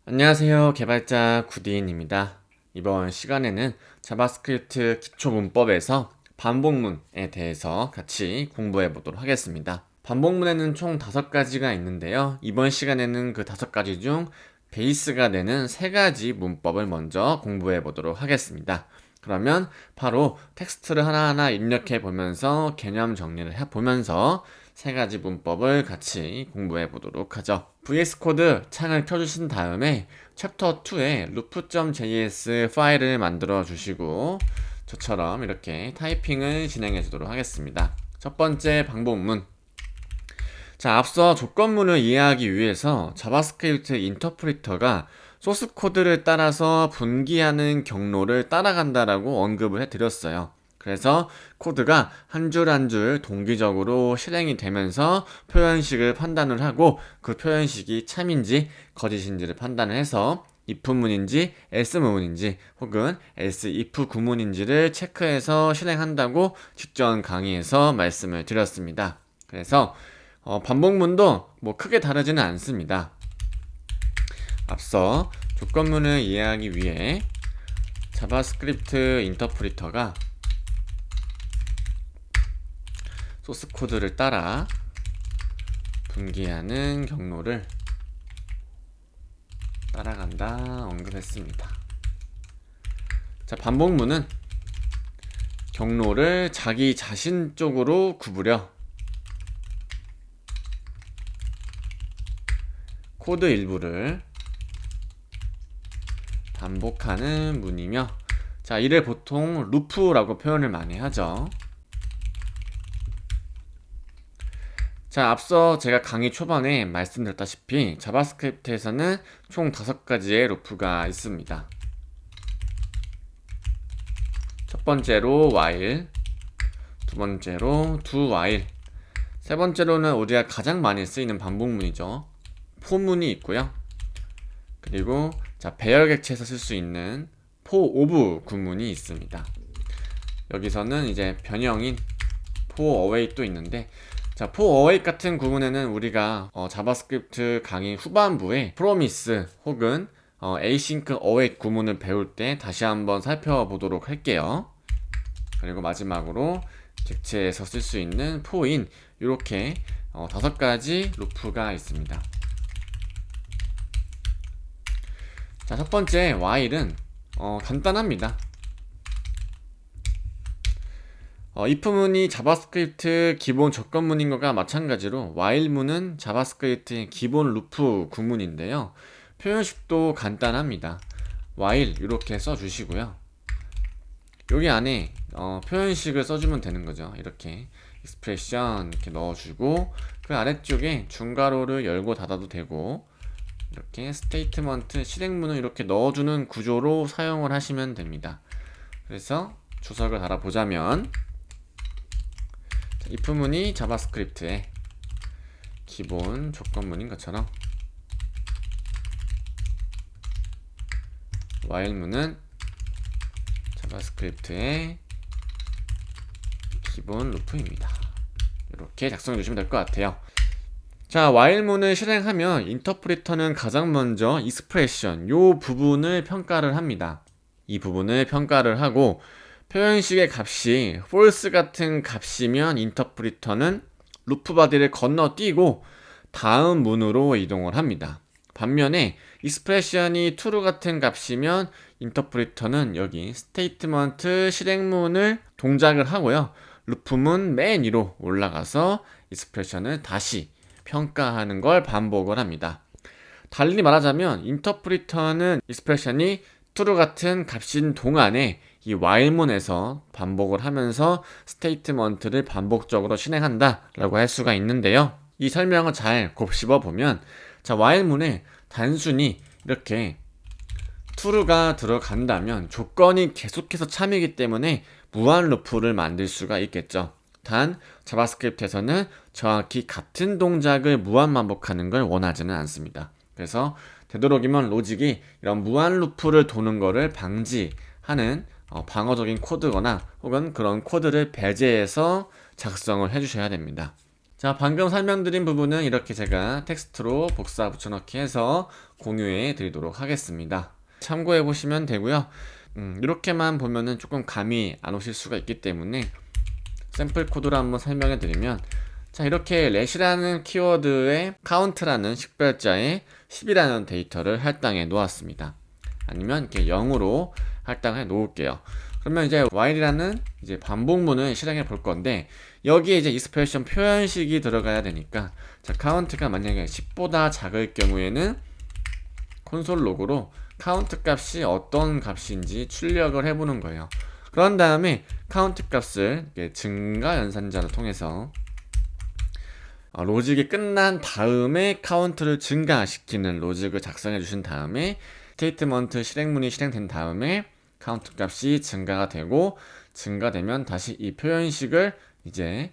안녕하세요. 개발자 구디인입니다. 이번 시간에는 자바스크립트 기초 문법에서 반복문에 대해서 같이 공부해 보도록 하겠습니다. 반복문에는 총 5가지가 있는데요. 이번 시간에는 그 5가지 중 베이스가 되는 3가지 문법을 먼저 공부해 보도록 하겠습니다. 그러면 바로 텍스트를 하나하나 입력해 보면서 개념 정리를 해 보면서 3가지 문법을 같이 공부해 보도록 하죠. VS 코드 창을 켜주신 다음에 챕터 2에 loop.js 파일을 만들어 주시고 저처럼 이렇게 타이핑을 진행해 주도록 하겠습니다. 첫 번째 반복문. 자, 앞서 조건문을 이해하기 위해서 자바스크립트 인터프리터가 소스 코드를 따라서 분기하는 경로를 따라간다라고 언급을 해드렸어요. 그래서 코드가 한 줄 한 줄 동기적으로 실행이 되면서 표현식을 판단을 하고 그 표현식이 참인지 거짓인지를 판단을 해서 if문인지 else문인지 혹은 else if 구문인지를 체크해서 실행한다고 직전 강의에서 말씀을 드렸습니다. 그래서 반복문도 크게 다르지는 않습니다. 앞서 조건문을 이해하기 위해 자바스크립트 인터프리터가 소스 코드를 따라 분기하는 경로를 따라간다 언급했습니다. 자, 반복문은 경로를 자기 자신 쪽으로 구부려 코드 일부를 반복하는 문이며, 자, 이를 보통 루프라고 표현을 많이 하죠. 자, 앞서 제가 강의 초반에 말씀드렸다시피 자바스크립트에서는 총 5가지의 루프가 있습니다. 첫 번째로 while, 두 번째로 do while, 세 번째로는 우리가 가장 많이 쓰이는 반복문이죠. for문이 있고요. 그리고 자, 배열 객체에서 쓸 수 있는 for of 구문이 있습니다. 여기서는 이제 변형인 for await도 있는데, 자, for await 같은 구문에는 우리가 자바스크립트 강의 후반부에 promise 혹은 async await 구문을 배울 때 다시 한번 살펴보도록 할게요. 그리고 마지막으로 객체에서 쓸 수 있는 for인, 이렇게 5가지 루프가 있습니다. 자, 첫 번째 while은 간단합니다. if문이 자바스크립트 기본 조건문인 것과 마찬가지로 while문은 자바스크립트의 기본 루프 구문인데요. 표현식도 간단합니다. while 이렇게 써주시고요. 여기 안에 표현식을 써주면 되는 거죠. 이렇게 expression 이렇게 넣어주고, 그 아래쪽에 중괄호를 열고 닫아도 되고, 이렇게 스테이트먼트 실행문을 이렇게 넣어주는 구조로 사용을 하시면 됩니다. 그래서 주석을 달아보자면, if문이 자바스크립트의 기본 조건문인 것처럼 while문은 자바스크립트의 기본 루프입니다. 이렇게 작성해 주시면 될 것 같아요. 자, while문을 실행하면 인터프리터는 가장 먼저 expression 요 부분을 평가를 합니다. 이 부분을 평가를 하고 표현식의 값이 false 같은 값이면 인터프리터는 루프 바디를 건너뛰고 다음 문으로 이동을 합니다. 반면에 expression이 true 같은 값이면 인터프리터는 여기 스테이트먼트 실행문을 동작을 하고요. 루프문 맨 위로 올라가서 expression을 다시 평가하는 걸 반복을 합니다. 달리 말하자면 인터프리터는 expression이 true 같은 값인 동안에 이 while문에서 반복을 하면서 스테이트먼트를 반복적으로 실행한다 라고 할 수가 있는데요. 이 설명을 잘 곱씹어 보면, 자, while문에 단순히 이렇게 true가 들어간다면 조건이 계속해서 참이기 때문에 무한 루프를 만들 수가 있겠죠. 단 자바스크립트에서는 정확히 같은 동작을 무한 반복하는 걸 원하지는 않습니다. 그래서 되도록이면 로직이 이런 무한 루프를 도는 거를 방지하는 방어적인 코드거나 혹은 그런 코드를 배제해서 작성을 해주셔야 됩니다. 자, 방금 설명드린 부분은 이렇게 제가 텍스트로 복사 붙여넣기 해서 공유해 드리도록 하겠습니다. 참고해 보시면 되고요. 이렇게만 보면은 조금 감이 안 오실 수가 있기 때문에 샘플 코드로 한번 설명해 드리면, 자, 이렇게 let이라는 키워드에 count라는 식별자에 10이라는 데이터를 할당해 놓았습니다. 아니면 이렇게 0으로 할당해 놓을게요. 그러면 이제 while이라는 이제 반복문을 실행해 볼 건데, 여기에 이제 expression 표현식이 들어가야 되니까, 자, count가 만약에 10보다 작을 경우에는 콘솔 로그로 count 값이 어떤 값인지 출력을 해보는 거예요. 그런 다음에 count 값을 증가 연산자를 통해서 로직이 끝난 다음에 count를 증가시키는 로직을 작성해 주신 다음에 스테이트먼트 실행문이 실행된 다음에 count 값이 증가가 되고, 증가되면 다시 이 표현식을 이제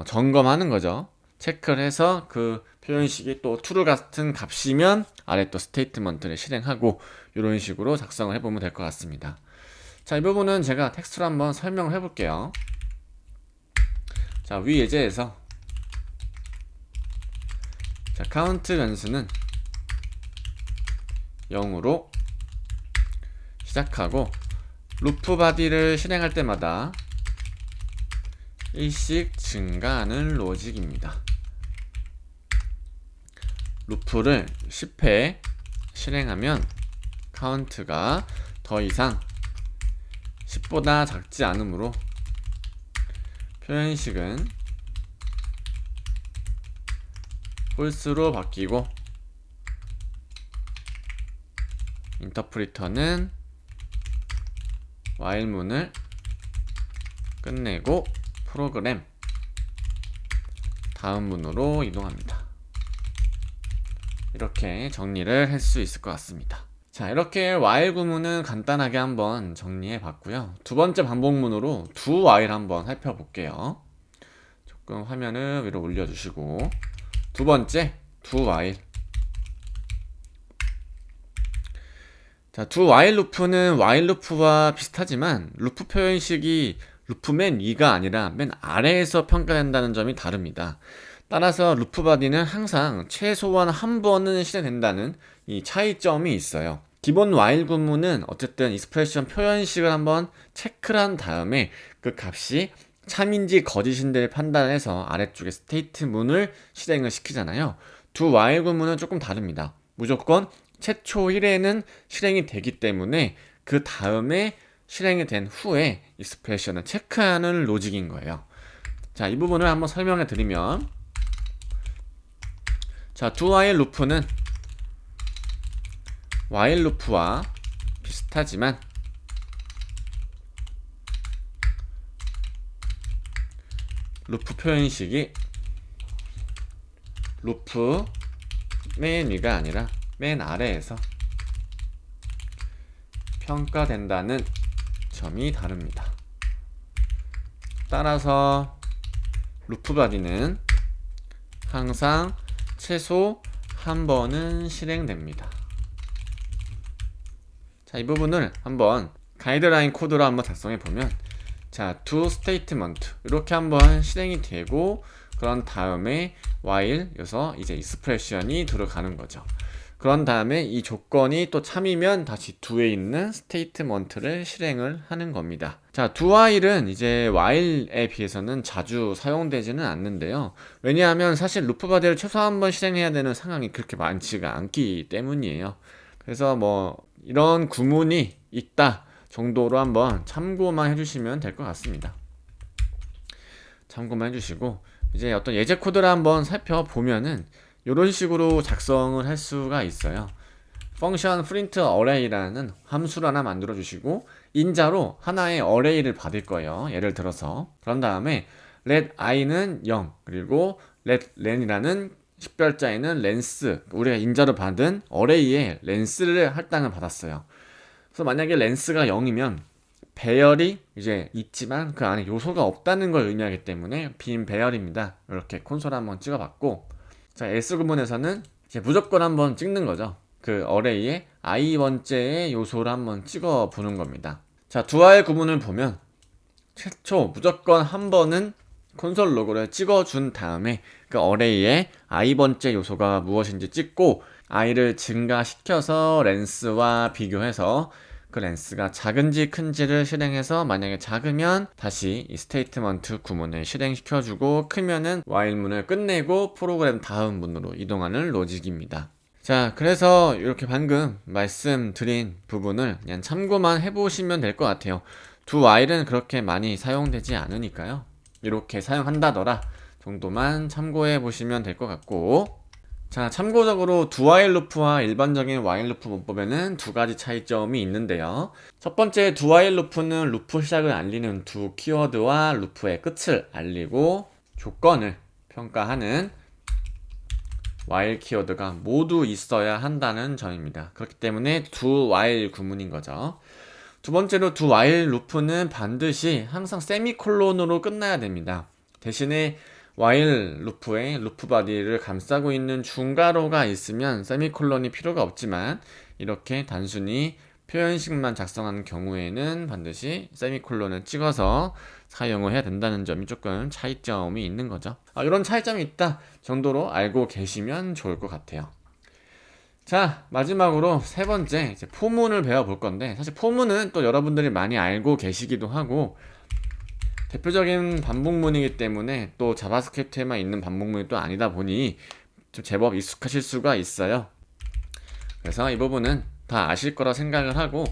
점검하는 거죠. 체크를 해서 그 표현식이 또 true 같은 값이면 아래 또 스테이트먼트를 실행하고, 이런 식으로 작성을 해보면 될 것 같습니다. 자, 이 부분은 제가 텍스트로 한번 설명을 해볼게요. 자, 위 예제에서 자, count 변수는 0으로 시작하고 루프 바디를 실행할 때마다 1씩 증가하는 로직입니다. 루프를 10회 실행하면 count가 더 이상 10보다 작지 않으므로 표현식은 false로 바뀌고, 인터프리터는 while문을 끝내고 프로그램 다음 문으로 이동합니다. 이렇게 정리를 할 수 있을 것 같습니다. 자, 이렇게 while 구문은 간단하게 한번 정리해 봤고요. 두 번째 반복문으로 do while 한번 살펴볼게요. 조금 화면을 위로 올려주시고, 두 번째 do while. 자, do while 루프는 while 루프와 비슷하지만 루프 표현식이 루프 맨 위가 아니라 맨 아래에서 평가된다는 점이 다릅니다. 따라서 루프 바디는 항상 최소한 한 번은 실행된다는 이 차이점이 있어요. 기본 while 구문은 어쨌든 익스프레션 표현식을 한번 체크를 한 다음에 그 값이 참인지 거짓인지를 판단해서 아래쪽에 스테이트문을 실행을 시키잖아요. do while 구문은 조금 다릅니다. 무조건 최초 1회는 실행이 되기 때문에 그 다음에 실행이 된 후에 익스프레션을 체크하는 로직인 거예요. 자, 이 부분을 한번 설명해 드리면, 자, do while 루프는 while 루프와 비슷하지만 루프 표현식이 루프 맨 위가 아니라 맨 아래에서 평가된다는 점이 다릅니다. 따라서 루프 바디는 항상 최소 한 번은 실행됩니다. 자, 이 부분을 한번 가이드라인 코드로 한번 작성해 보면, 자, do statement 이렇게 한번 실행이 되고, 그런 다음에 while 여기서 이제 expression이 들어가는 거죠. 그런 다음에 이 조건이 또 참이면 다시 do에 있는 statement를 실행을 하는 겁니다. 자, do while은 이제 while에 비해서는 자주 사용되지는 않는데요. 왜냐하면 사실 루프 바디를 최소 한 번 실행해야 되는 상황이 그렇게 많지가 않기 때문이에요. 그래서 뭐 이런 구문이 있다 정도로 한번 참고만 해주시면 될 것 같습니다. 참고만 해주시고, 이제 어떤 예제 코드를 한번 살펴보면은 이런 식으로 작성을 할 수가 있어요. 펑션 print array라는 함수를 하나 만들어 주시고, 인자로 하나의 array를 받을 거예요. 예를 들어서. 그런 다음에 let i는 0, 그리고 let len이라는 식별자에는 length, 우리가 인자로 받은 array에 length를 할당을 받았어요. 그래서 만약에 length가 0이면 배열이 이제 있지만 그 안에 요소가 없다는 걸 의미하기 때문에 빈 배열입니다. 이렇게 콘솔 한번 찍어봤고, 자, S 구문에서는 이제 무조건 한번 찍는 거죠. 그 어레이에 i번째의 요소를 한번 찍어 보는 겁니다. 자, do while 구문을 보면 최초 무조건 한 번은 콘솔 로그를 찍어준 다음에 그 어레이에 i번째 요소가 무엇인지 찍고 i를 증가시켜서 렌스와 비교해서 그 렌스가 작은지 큰지를 실행해서 만약에 작으면 다시 이 스테이트먼트 구문을 실행시켜주고 크면은 while 문을 끝내고 프로그램 다음 문으로 이동하는 로직입니다. 자, 그래서 이렇게 방금 말씀드린 부분을 그냥 참고만 해보시면 될 것 같아요. do while은 그렇게 많이 사용되지 않으니까요. 이렇게 사용한다더라 정도만 참고해 보시면 될 것 같고, 자, 참고적으로 do while 루프와 일반적인 while 루프 문법에는 두 가지 차이점이 있는데요. 첫 번째 do while 루프는 루프 시작을 알리는 do 키워드와 루프의 끝을 알리고 조건을 평가하는 while 키워드가 모두 있어야 한다는 점입니다. 그렇기 때문에 do while 구문인 거죠. 두 번째로 do while 루프는 반드시 항상 세미콜론으로 끝나야 됩니다. 대신에 while 루프의 루프 바디를 감싸고 있는 중괄호가 있으면 세미콜론이 필요가 없지만 이렇게 단순히 표현식만 작성하는 경우에는 반드시 세미콜론을 찍어서 사용을 해야 된다는 점이 조금 차이점이 있는 거죠. 이런 차이점이 있다 정도로 알고 계시면 좋을 것 같아요. 자, 마지막으로 세 번째 이제 포문을 배워볼 건데, 사실 포문은 또 여러분들이 많이 알고 계시기도 하고 대표적인 반복문이기 때문에 또 자바스크립트에만 있는 반복문이 또 아니다 보니 좀 제법 익숙하실 수가 있어요. 그래서 이 부분은 다 아실 거라 생각을 하고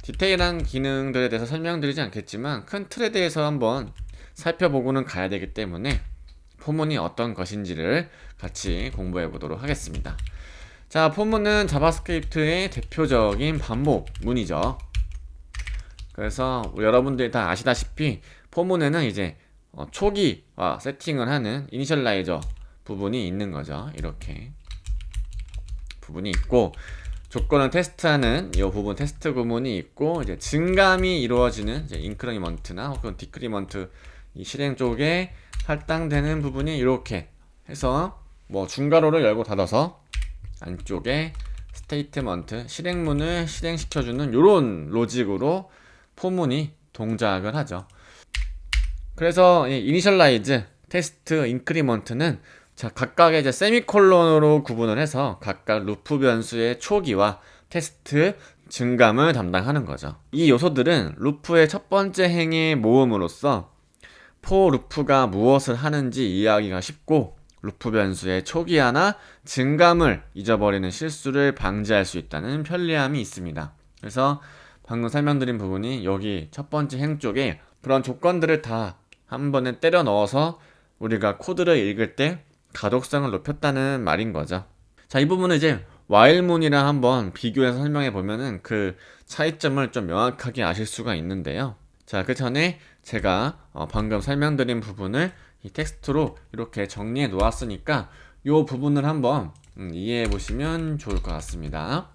디테일한 기능들에 대해서 설명드리지 않겠지만 큰 틀에 대해서 한번 살펴보고는 가야 되기 때문에 포문이 어떤 것인지를 같이 공부해 보도록 하겠습니다. 자, 포문은 자바스크립트의 대표적인 반복문이죠. 그래서 여러분들이 다 아시다시피 포문에는 이제 초기화 세팅을 하는 이니셜라이저 부분이 있는 거죠. 이렇게 부분이 있고, 조건을 테스트하는 이 부분 테스트 구문이 있고, 이제 증감이 이루어지는 이제 인크리먼트나 혹은 디크리먼트 이 실행 쪽에 할당되는 부분이 이렇게 해서 뭐 중괄호를 열고 닫아서 안쪽에 스테이트먼트 실행문을 실행시켜주는 이런 로직으로 포문이 동작을 하죠. 그래서 이 이니셜라이즈, 테스트, 인크리먼트는 자, 각각의 이제 세미콜론으로 구분을 해서 각각 루프 변수의 초기와 테스트, 증감을 담당하는 거죠. 이 요소들은 루프의 첫 번째 행의 모음으로써 for 루프가 무엇을 하는지 이해하기가 쉽고 루프 변수의 초기화나 증감을 잊어버리는 실수를 방지할 수 있다는 편리함이 있습니다. 그래서 방금 설명드린 부분이 여기 첫 번째 행 쪽에 그런 조건들을 다 한 번에 때려 넣어서 우리가 코드를 읽을 때 가독성을 높였다는 말인 거죠. 자, 이 부분은 이제 while문이랑 한번 비교해서 설명해 보면은 그 차이점을 좀 명확하게 아실 수가 있는데요. 자, 그 전에 제가 방금 설명드린 부분을 이 텍스트로 이렇게 정리해 놓았으니까 이 부분을 한번 이해해 보시면 좋을 것 같습니다.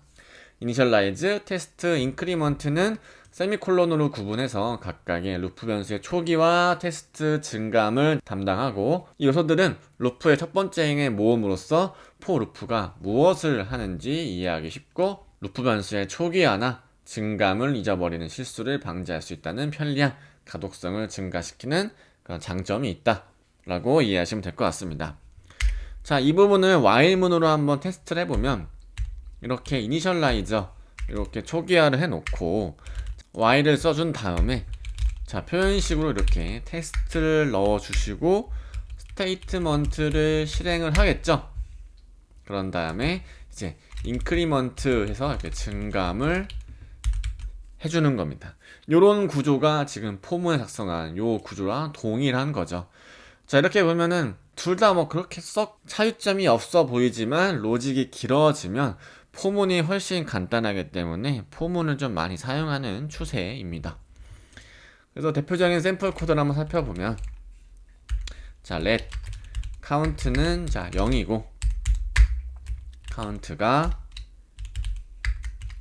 이니셜라이즈, 테스트, 인크리먼트는 세미콜론으로 구분해서 각각의 루프 변수의 초기와 테스트, 증감을 담당하고, 이 요소들은 루프의 첫 번째 행의 모음으로써 for 루프가 무엇을 하는지 이해하기 쉽고 루프 변수의 초기화나 증감을 잊어버리는 실수를 방지할 수 있다는 편리함, 가독성을 증가시키는 그런 장점이 있다 라고 이해하시면 될 것 같습니다. 자, 이 부분을 while문으로 한번 테스트를 해보면 이렇게 이니셜라이저 이렇게 초기화를 해놓고 while을 써준 다음에 자, 표현식으로 이렇게 테스트를 넣어주시고 스테이트먼트를 실행을 하겠죠. 그런 다음에 이제 인크리먼트 해서 이렇게 증감을 해주는 겁니다. 요런 구조가 지금 포문에 작성한 요 구조랑 동일한 거죠. 자, 이렇게 보면은 둘 다 뭐 그렇게 썩 차이점이 없어 보이지만 로직이 길어지면 포문이 훨씬 간단하기 때문에 포문을 좀 많이 사용하는 추세입니다. 그래서 대표적인 샘플 코드를 한번 살펴보면 자, let count는 자 0이고 count가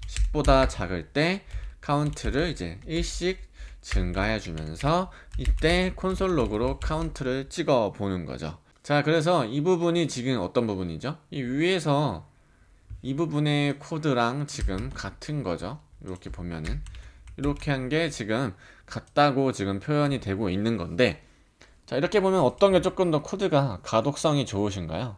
10보다 작을 때 count를 이제 1씩 증가해 주면서 이때 콘솔 로그로 count를 찍어 보는 거죠. 자, 그래서 이 부분이 지금 어떤 부분이죠? 이 위에서 이 부분의 코드랑 지금 같은 거죠. 이렇게 보면은 이렇게 한 게 지금 같다고 지금 표현이 되고 있는 건데, 자, 이렇게 보면 어떤 게 조금 더 코드가 가독성이 좋으신가요?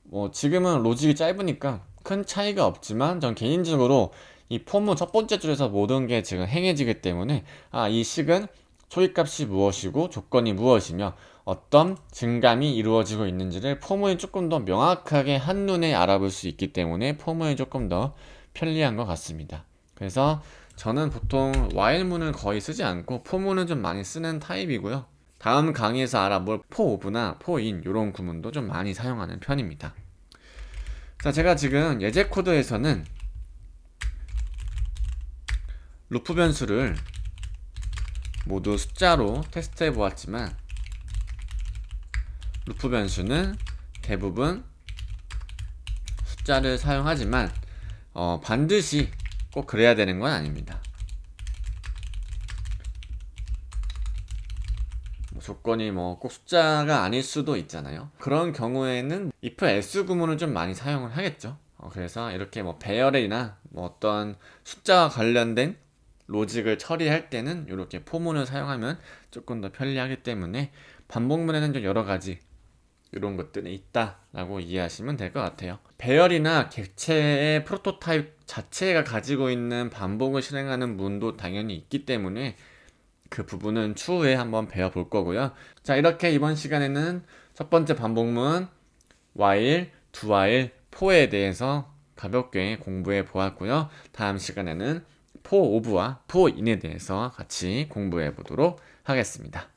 뭐 지금은 로직이 짧으니까 큰 차이가 없지만 전 개인적으로 이 포무 첫 번째 줄에서 모든 게 지금 행해지기 때문에 이 식은 초기값이 무엇이고 조건이 무엇이며 어떤 증감이 이루어지고 있는지를 포무에 조금 더 명확하게 한눈에 알아볼 수 있기 때문에 포무에 조금 더 편리한 것 같습니다. 그래서 저는 보통 while문을 거의 쓰지 않고 포문을 좀 많이 쓰는 타입이고요. 다음 강의에서 알아볼 for/of나 for/in 이런 구문도 좀 많이 사용하는 편입니다. 자, 제가 지금 예제 코드에서는 루프 변수를 모두 숫자로 테스트해 보았지만 루프 변수는 대부분 숫자를 사용하지만 반드시 꼭 그래야 되는 건 아닙니다. 조건이 꼭 숫자가 아닐 수도 있잖아요. 그런 경우에는 if else 구문을 좀 많이 사용을 하겠죠. 그래서 이렇게 배열이나 어떤 숫자와 관련된 로직을 처리할 때는 이렇게 포문을 사용하면 조금 더 편리하기 때문에 반복문에는 좀 여러 가지 이런 것들이 있다라고 이해하시면 될 것 같아요. 배열이나 객체의 프로토타입 자체가 가지고 있는 반복을 실행하는 문도 당연히 있기 때문에 그 부분은 추후에 한번 배워볼 거고요. 자, 이렇게 이번 시간에는 첫 번째 반복문 while, do while, for에 대해서 가볍게 공부해 보았고요. 다음 시간에는 for of와 for in에 대해서 같이 공부해 보도록 하겠습니다.